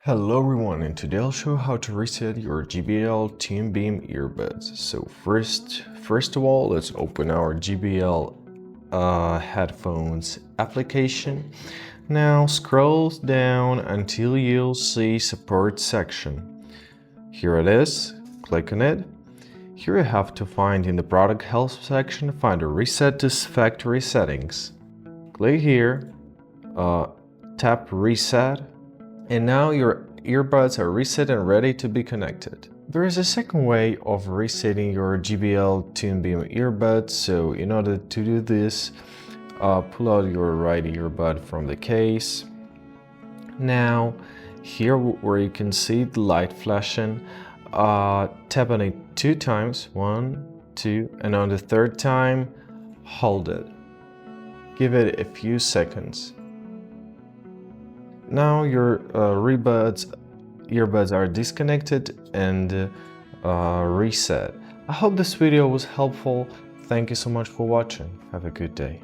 Hello everyone, and today I'll show you how to reset your JBL Tune Beam earbuds. So first of all, let's open our JBL headphones application. Now scroll down until you'll see support section. Here it is, click on it. Here you have to find in the product help section, find a reset to factory settings. Click here, tap reset. And now your earbuds are reset and ready to be connected. There is a second way of resetting your JBL Tune Beam earbuds. So in order to do this, pull out your right earbud from the case. Now here where you can see the light flashing, tap on it 2 times, 1, 2, and on the 3rd time, hold it. Give it a few seconds. Now your earbuds are disconnected and reset. I hope this video was helpful. Thank you so much for watching. Have a good day.